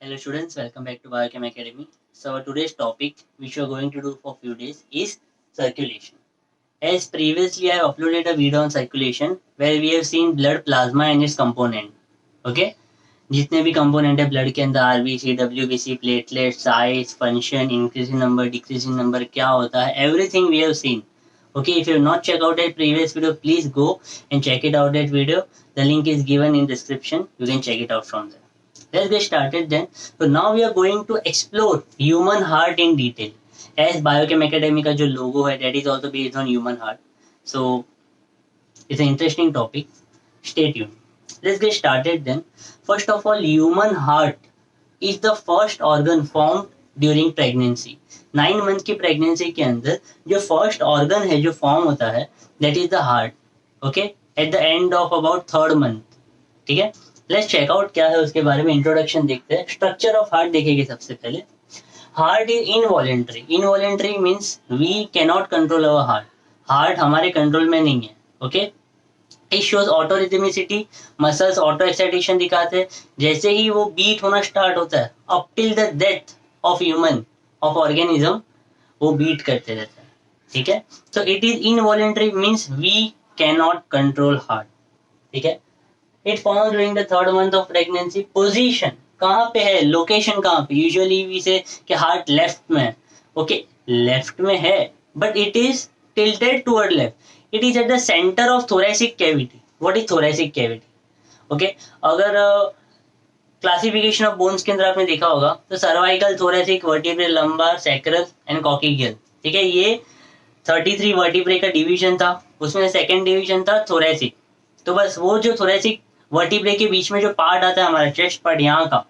Hello students, welcome back to Biochem Academy. So our today's topic, which we are going to do for few days, is circulation. As previously I uploaded a video on circulation where we have seen blood plasma and its component. Okay, जितने भी component है blood के अंदर RBC, WBC, platelets, size, function, increasing number, decreasing number क्या होता है, everything we have seen. Okay, if you have not checked out that previous video, please go and check it out that video. The link is given in description. You can check it out from there. Let's get started then. So now we are going to explore human heart in detail. As Biochem Academy का जो logo है, that is also based on human heart. So it's an interesting topic. Stay tuned. Let's get started then. First of all, human heart is the first organ formed during pregnancy. 9 month की pregnancy के अंदर जो first organ है जो form होता है, that is the heart. Okay, at the end of about 3rd month. ठीक है. लेट्स चेक आउट क्या है उसके बारे में इंट्रोडक्शन देखते हैं. स्ट्रक्चर ऑफ हार्ट देखेंगे सबसे पहले. Heart is involuntary. Involuntary means we can not control our heart. Heart हमारे कंट्रोल में नहीं है. Okay, it shows auto rhythmicity. Muscles auto excitation दिखाते हैं. जैसे ही वो बीट होना स्टार्ट होता है, up till the death of human of organism वो बीट करते रहता है. ठीक है, so it is involuntary means we can not control heart. ठीक है, It forms during the 3rd month of pregnancy. Position कहाँ पे है, लोकेशन कहाँ पे. यूजुअली वी से कि हार्ट लेफ्ट में है. ओके, लेफ्ट में है but it is tilted toward left. It is at the centre of thoracic cavity. What is thoracic cavity? Okay, अगर क्लासिफिकेशन ऑफ बोन्स के अंदर आपने देखा होगा तो cervical, thoracic, vertebral, lumbar, sacral and coxal. ठीक है, ये 33 वर्टिब्रे का डिवीजन था. उसमें सेकेंड डिवीजन था थोरेसिक. तो बस वो जो थोरेसिक वर्टिब्रे के बीच में जो पार्ट आता है हमारा चेस्ट पार्ट यहाँ का,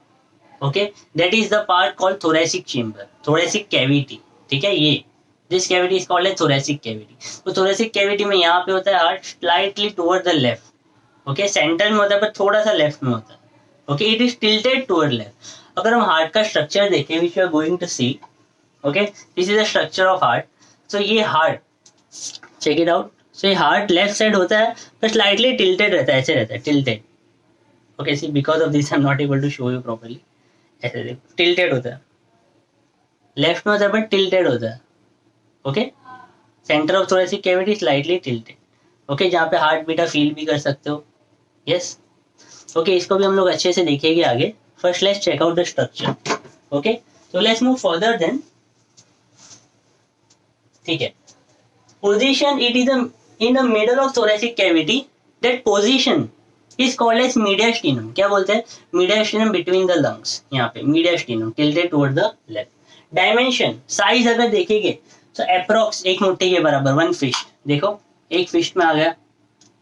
okay, that is the part called thoracic chamber, thoracic cavity. ठीक है, ये this cavity is called thoracic cavity. तो थोरेसिक कैविटी में यहाँ पे होता है heart slightly toward the left. Okay, centre में होता है पर थोड़ा सा लेफ्ट में होता है. Okay, it is tilted toward left. अगर हम हार्ट का स्ट्रक्चर देखें which you are going to see, okay, this is the structure of heart. So ये heart, check it out. So ये हार्ट लेफ्ट साइड होता है पर स्लाइटली टिल्टेड रहता है, ऐसे रहता है, tilted. Okay, see because of this I am not able to show you properly. ऐसे देखो, टिल्टेड होता है, लेफ्ट में होता है बट टिल्टेड होता है. Okay, centre of thoracic cavity slightly tilted. Okay, जहाँ पे हार्ट बीट फील भी कर सकते हो. यस, ओके, इसको भी हम लोग अच्छे से देखेंगे आगे. First let's check out the structure. Okay, so let's move further then. ठीक है, position, it is in the middle of thoracic cavity. That position is called as mediastinum. क्या बोलते हैं? mediastinum between the lungs. यहाँ पे mediastinum tilted toward the left. Dimension, size अगर देखेंगे तो approx एक मुट्ठी के बराबर, 1 fist. देखो, एक fist में आ गया.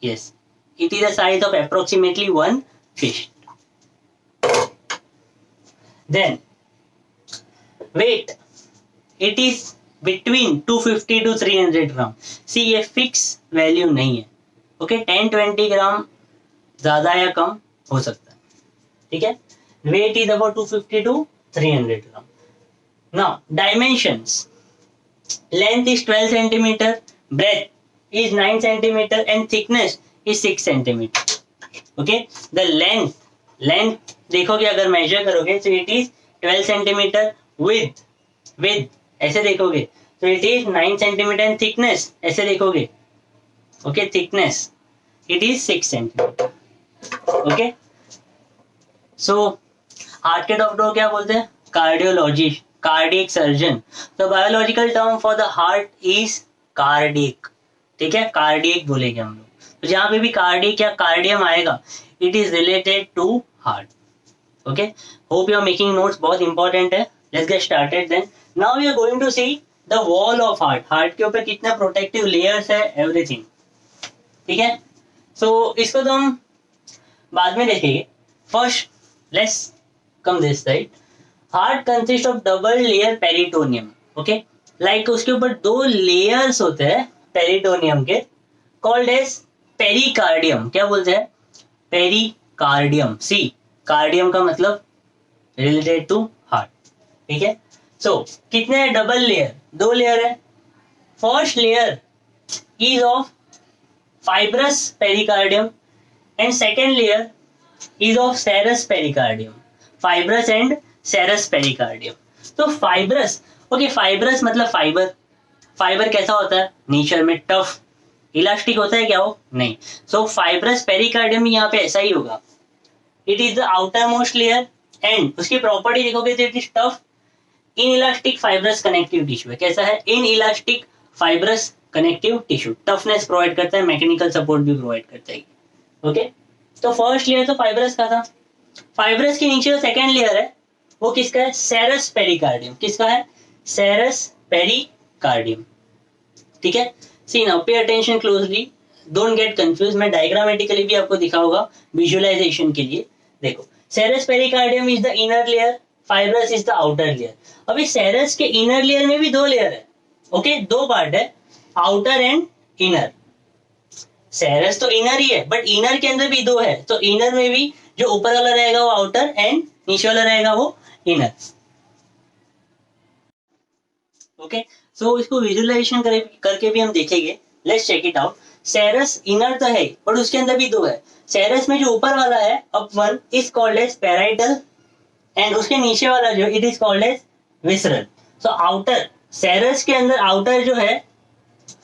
Yes, it is the size of approximately 1 fist. Then weight, it is between 250 to 300 ग्राम. सी ये फिक्स वैल्यू नहीं है. ओके, 10-20 ग्राम ज्यादा या कम हो सकता है. ठीक है, weight is about 250 to 300 gram. Now dimensions, length is 12 centimetre, breadth is 9 centimetre and thickness is 6 centimetre. Okay, the length देखोगे अगर मेजर करोगे तो इट इज 12 सेंटीमीटर. विद ऐसे देखोगे तो it is 9 centimetre and thickness ऐसे देखोगे, okay, thickness it is 6 centimetre. Okay, so heart के डॉक्टर को क्या बोलते हैं? Cardiologist, cardiac surgeon. तो biological term for the heart is cardiac. ठीक है, कार्डियक बोलेंगे हम लोग. तो जहां पे भी कार्डियक या कार्डियम आएगा it is related to heart. Okay, hope you are making notes, बहुत इंपॉर्टेंट है. Let's get started then. Now we are going to see the wall of heart. Heart के ऊपर कितने प्रोटेक्टिव लेयर्स है, everything. ठीक है, सो इसको तो हम बाद में देखेंगे. First let's come this side. Heart consist of double layer peritoneum. Okay, like उसके ऊपर 2 लेयर्स होते हैं पेरिटोनियम के, कॉल्ड एज पेरिकार्डियम. क्या बोलते हैं? पेरिकार्डियम. सी, कार्डियम का मतलब रिलेटेड टू हार्ट. ठीक है, सो कितने डबल लेयर? 2 लेयर है. First layer is of fibrous pericardium and second layer is of serous pericardium. Fibrous and serous pericardium. तो फाइब्रस, ओके, फाइब्रस मतलब फाइबर। फाइबर कैसा होता है नेचर में? टफ, इलास्टिक होता है क्या वो? नहीं। सो फाइब्रस पेरिकार्डियम यहाँ पे ऐसा ही होगा। It is the outer most layer and उसकी प्रॉपर्टी देखोगे तो it is tough in elastic fibrous connective tissue है। कैसा है? In elastic fibrous connective tissue, toughness provide करता है, मैकेनिकल सपोर्ट भी प्रोवाइड करता है। ओके, तो फर्स्ट लेयर तो फाइब्रस का था। फाइब्रस के नीचे जो सेकेंड लेयर है वो किसका है? Serous pericardium. किसका है? Serous pericardium. ठीक है, see now pay attention closely, don't get confuse. मैं डायग्रामेटिकली भी आपको दिखाऊंगा विजुअलाइजेशन के लिए। देखो, serous pericardium is the inner layer, fibrous is the outer layer. अभी सेरस के इनर लेयर में भी दो लेयर है। ओके, दो पार्ट है, आउटर एंड इनर। सेरस तो इनर ही है बट इनर के अंदर भी दो है, तो इनर में भी जो ऊपर वाला रहेगा वो आउटर एंड नीचे वाला रहेगा वो इनर। ओके, सो इसको विजुअलाइजेशन करके भी हम देखेंगे। Let's check it out. Serous inner तो है बट उसके अंदर भी दो है। सेरस में जो ऊपर वाला है up one is called as parietal and उसके नीचे वाला जो it is called as visceral. So outer, serous के अंदर आउटर जो है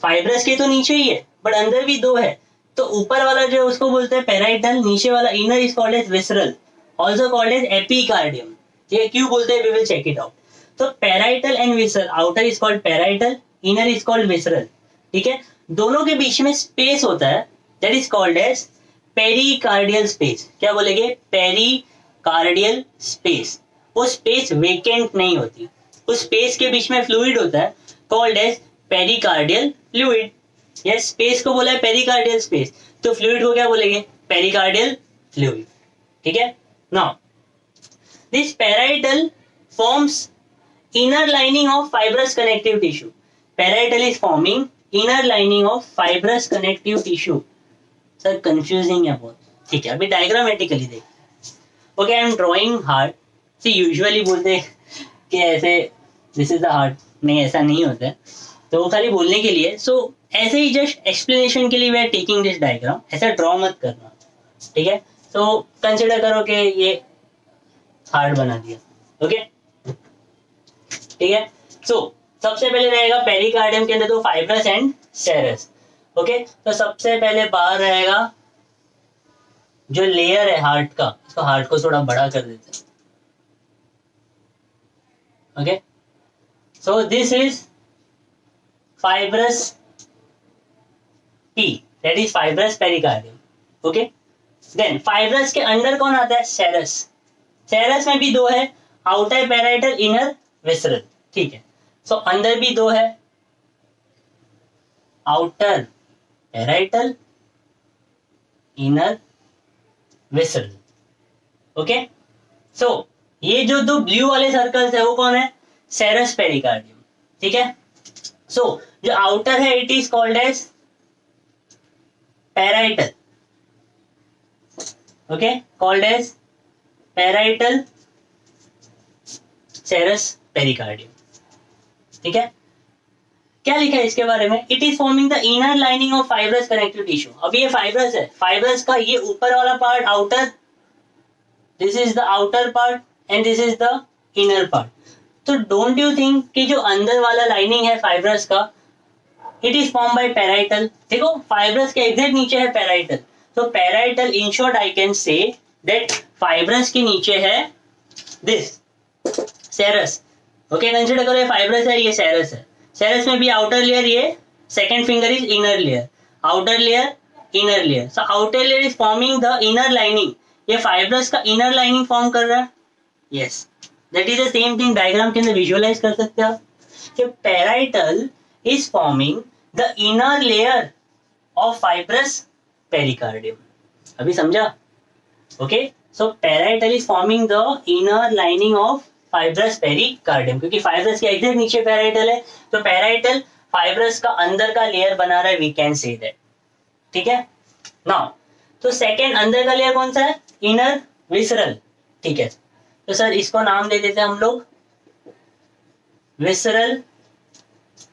फाइब्रस के तो नीचे ही है बट अंदर भी दो है, तो ऊपर वाला जो है उसको बोलते हैं पैराइटल, नीचे वाला inner is called as visceral, also called as epicardium. ये क्यों बोलते हैं? We will check it out. तो parietal and visceral, outer is called parietal, inner is called visceral. ठीक है, दोनों के बीच में स्पेस होता है that is called as pericardial space. क्या बोलेंगे? Pericardial space. वो स्पेस वेकेंट नहीं होती, उस स्पेस के बीच में फ्लूइड होता है called as pericardial fluid. Yes, space को बोला है पेरिकार्डियल स्पेस, तो फ्लूइड को क्या बोलेंगे? Pericardial fluid. ठीक है, now this parietal forms inner lining of fibrous connective tissue. Parietal is forming inner lining of fibrous connective tissue. Sir confusing है बहुत। ठीक है, अभी डायग्रामेटिकली देख। Okay, I am drawing heart. See usually बोलते कि ऐसे दिस इज द हार्ट, नहीं ऐसा नहीं होता है, तो वो खाली बोलने के लिए। सो ऐसे ही जस्ट एक्सप्लेनेशन के लिए we are taking this diagram. ऐसा ड्रॉ मत करना, ठीक है? तो कंसिडर करो कि ये हार्ट बना दिया। ओके, ठीक है। सो सबसे पहले रहेगा पेरिकार्डियम के अंदर तो फाइब्रस एंड सेरस। ओके, तो सबसे पहले बाहर रहेगा जो लेयर है हार्ट का, इसको हार्ट को थोड़ा बड़ा कर देते हैं। Okay, so this is fibrous P, that is fibrous pericardium. Okay, then fibrous के अंदर कौन आता है? सेरस। सेरस में भी दो है, आउटर पैराइटल, इनर विसरल। ठीक है, सो अंदर भी दो है, outer parietal, inner visceral. Okay, so ये जो दो ब्लू वाले सर्कल्स है वो कौन है? Serous pericardium. ठीक है, सो जो आउटर है it is called as parietal. Okay, called as parietal serous pericardium. ठीक है, क्या लिखा है इसके बारे में? It is forming the inner lining of fibrous connective tissue. अब ये फाइब्रस है, फाइब्रस का ये ऊपर वाला part outer, this is the outer part and this is the inner part. तो डोंट यू थिंक कि जो अंदर वाला लाइनिंग है फाइब्रस का it is form by parietal. देखो फाइब्रस के एग्जैक्ट नीचे है पैराइटल, तो parietal in short I can say that fibrous के नीचे है दिस सेरस। ओके, कंसीडर करो ये फाइब्रस है, ये सेरस है। सेरस में भी आउटर लेयर, ये second finger is inner layer, outer layer, inner layer. So outer layer is forming the inner lining, ये फाइब्रस का इनर लाइनिंग फॉर्म कर रहा है। Yes, that is the same thing, diagram के अंदर विजुअलाइज कर सकते हो आप कि parietal is forming the inner layer of fibrous pericardium. अभी समझा? Okay, so parietal is forming the inner lining of fibrous pericardium, क्योंकि फाइब्रस के एग्जैक्ट नीचे पैराइटल है, तो पैराइटल फाइब्रस का अंदर का लेयर बना रहा है, वी कैन से दैट। ठीक है, नाउ तो सेकंड अंदर का लेयर कौन सा है? Inner visceral. ठीक है, तो सर इसको नाम दे देते हैं हम लोग विसरल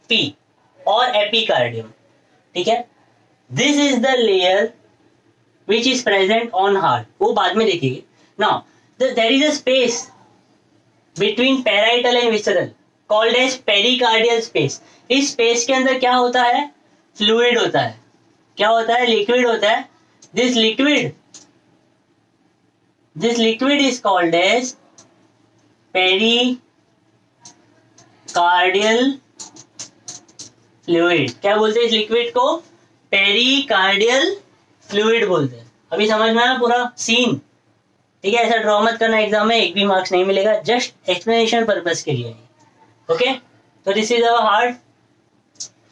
पी और एपिकार्डियम। ठीक है, this is the layer which is present on heart, वो बाद में देखिए। Now there is a space between parietal and visceral called as pericardial space. इस स्पेस के अंदर क्या होता है? फ्लूइड होता है। क्या होता है? लिक्विड होता है। This liquid is called as pericardial fluid. क्या बोलते हैं इस लिक्विड को? पेरिकार्डियल फ्लूइड बोलते हैं। अभी समझ में आया पूरा सीन? ठीक है, ऐसा ड्रॉ मत करना एग्जाम में, एक भी मार्क्स नहीं मिलेगा, जस्ट एक्सप्लेनेशन पर्पस के लिए। ओके, तो this is our heart.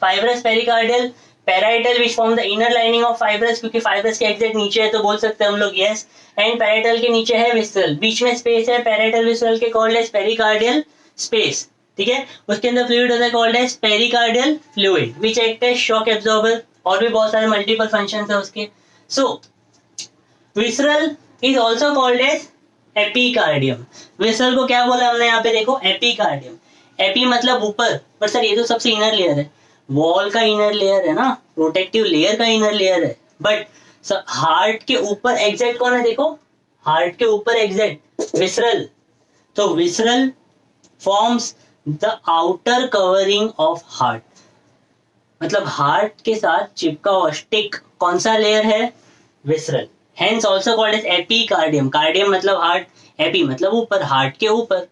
Fibrous pericardial, parietal which form the inner lining of fibrous, क्योंकि फाइब्रस के एग्जैक्ट नीचे है तो बोल सकते हैं हम लोग यस। एंड पैराइटल के नीचे है विसरल, बीच में स्पेस है पैराइटल विसरल के, कॉल्ड एज पेरिकार्डियल स्पेस। ठीक है, उसके अंदर फ्लूइड होता है called as pericardial fluid which act as shock absorber. और भी बहुत सारे मल्टीपल फंक्शंस है उसके। So visceral is also called as epicardium. Visceral को क्या बोला हमने यहाँ पे? देखो, एपिकार्डियम। एपी मतलब ऊपर, पर सर ये तो सबसे इनर लेयर है, वॉल का इनर लेयर है ना, प्रोटेक्टिव लेयर का इनर लेयर है। बट हार्ट के ऊपर एग्जैक्ट कौन है? देखो, हार्ट के ऊपर एग्जैक्ट विसरल। तो visceral forms the outer covering of heart, मतलब हार्ट के साथ चिपका हुआ स्टिक कौन सा लेयर है? Visceral. Hence also called as epicardium. Cardium मतलब हार्ट, एपी मतलब ऊपर, हार्ट के ऊपर।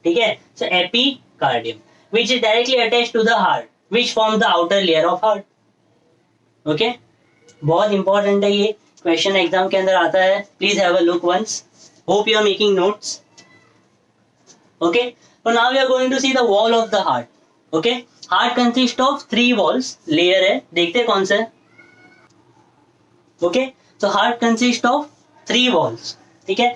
ठीक है, so epicardium which is directly attached to the heart which form the outer layer of heart. Okay, बहुत इंपॉर्टेंट है ये, क्वेश्चन एग्जाम के अंदर आता है, please have a look once. Hope you are making notes. Okay, so now we are going to see the wall of the heart. Okay, heart consists of 3 walls, layer है, देखते हैं कौन सा है। Okay, so heart consists of 3 walls. ठीक है,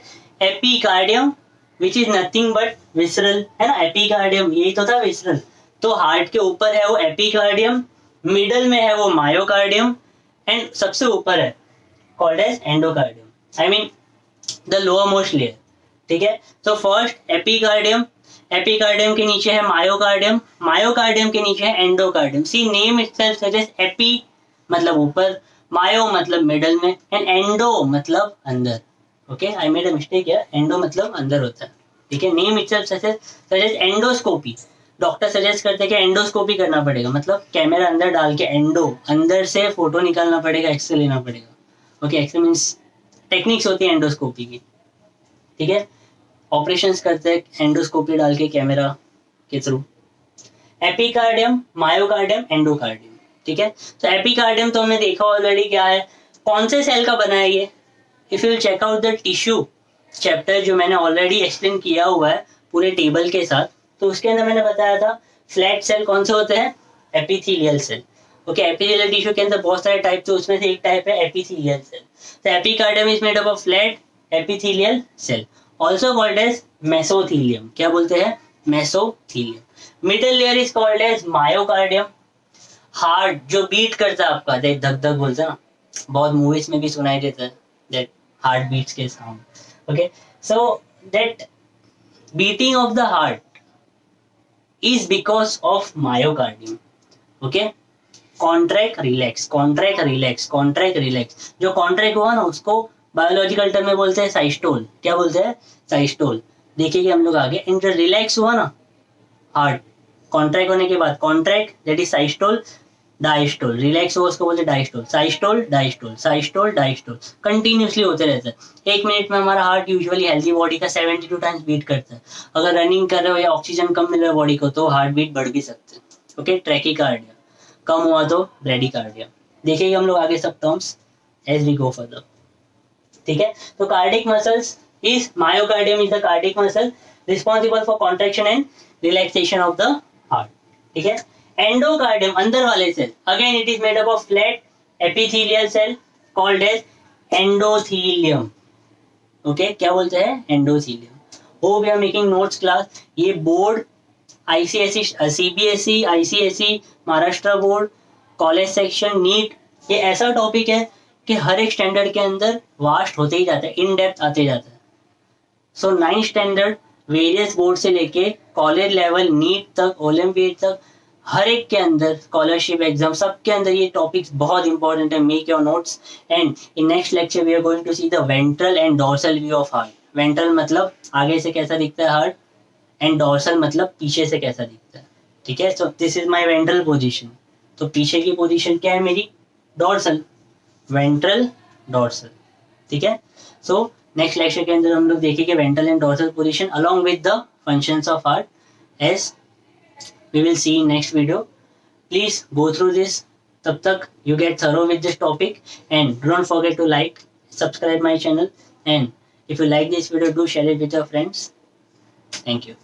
epicardium which is nothing but visceral, है ना, एपिकार्डियम यही तो था विसरल। तो हार्ट के ऊपर है वो एपिकार्डियम, मिडल में है वो मायोकार्डियम, एंड सबसे ऊपर है called as endocardium, I mean the lower most layer. ठीक है, तो फर्स्ट एपिकार्डियम, एपिकार्डियम के नीचे है मायोकार्डियम, मायोकार्डियम के नीचे है endocardium. See name itself suggest, epi मतलब ऊपर, मायो मतलब मिडल में, एंड एंडो मतलब अंदर। Okay, I made a mistake है, एंडो मतलब अंदर होता है। ठीक है, name itself suggest endoscopy. Doctor suggest करते हैं कि एंडोस्कोपी करना पड़ेगा, मतलब कैमरा अंदर डाल के एंडो, अंदर से फोटो निकालना पड़ेगा, एक्सरे लेना पड़ेगा। ओके, एक्सरे मीन्स टेक्निक्स होती है एंडोस्कोपी की। ठीक है, ऑपरेशंस करते हैं एंडोस्कोपी डाल के कैमरा के थ्रू। Epicardium, myocardium, endocardium. ठीक है, तो एपिकार्डियम तो हमने देखा ऑलरेडी क्या है, कौन से सेल का बना है ये। If you check out the tissue chapter जो मैंने ऑलरेडी एक्सप्लेन किया हुआ है पूरे टेबल के साथ, तो उसके अंदर मैंने बताया था फ्लैट सेल कौन से होते हैं? Epithelial cell. Okay, epithelial tissue के अंदर बहुत सारे टाइप, तो उसमें से एक टाइप है एपिथेलियल सेल। तो epicardium is made up of flat epithelial cell, also called as mesothelium. क्या बोलते हैं? Mesothelium. Middle layer is called as myocardium. Heart जो बीट करता है आपका, देख धक धक बोलते हैं ना, बहुत मूवीज में भी सुनाई देता है दैट हार्ट बीट्स के sound. Okay, so that beating of the heart is because of myocardium. Okay, contract relax, contract relax, contract relax। जो contract हुआ ना उसको बायोलॉजिकल टर्म में बोलते हैं साइस्टोल। क्या बोलते हैं? साइस्टोल। देखिए हम लोग आगे, एंड जो रिलैक्स हुआ ना हार्ट कॉन्ट्रैक्ट होने के बाद, contract that is systole, diastole, relax हो उसको बोलते हैं diastole, systole diastole, systole diastole, continuously होते रहते हैं। 1 मिनट में हमारा हार्ट यूजुअली हेल्थी बॉडी का 72 टाइम्स बीट करता है। अगर रनिंग कर रहे हो या ऑक्सीजन कम मिल रहा है बॉडी को तो हार्ट बीट बढ़ भी सकते हैं। ओके, ट्रैकीकार्डिया, कम हुआ तो ब्रेडीकार्डिया। देखेंगे हम लोग आगे सब terms as we go further. ठीक है, तो cardiac muscles is myocardium is the cardiac muscle responsible for contraction and relaxation of the heart. ठीक है, एंडोकार्डियम अंदर वाले cell, again it is made up of flat epithelial cell called as endothelium. Okay, क्या बोलते हैं? Endothelium. Hope you are making notes class. ये board ICSE, CBSE, ICSE, Maharashtra board, college section, NEET, ये ऐसा टॉपिक है कि हर एक स्टैंडर्ड के अंदर वास्ट होते ही जाता है, इन डेप्थ आते जाता है। सो 9th स्टैंडर्ड वेरियस बोर्ड से लेके कॉलेज लेवल, नीट तक, ओलंपियाड तक, हर एक के अंदर स्कॉलरशिप एग्जाम सब के अंदर ये टॉपिक्स बहुत इंपॉर्टेंट है। Make your notes and in next lecture we are going to see the ventral and dorsal view of heart. Ventral मतलब आगे से कैसा दिखता है हार्ट, एंड डॉर्सल मतलब पीछे से कैसा दिखता है, ठीक है। सो this is my ventral position, तो पीछे की पोजीशन क्या है मेरी, डॉर्सल, वेंट्रल डॉर्सल, ठीक है। सो नेक्स्ट लेक्चर के अंदर हम लोग देखेंगे ventral and dorsal position along with the functions of heart, as we will see in next video. Please go through this, तब तक you get thorough with this topic, and don't forget to like, subscribe my channel, and if you like this video, do share it with your friends. Thank you.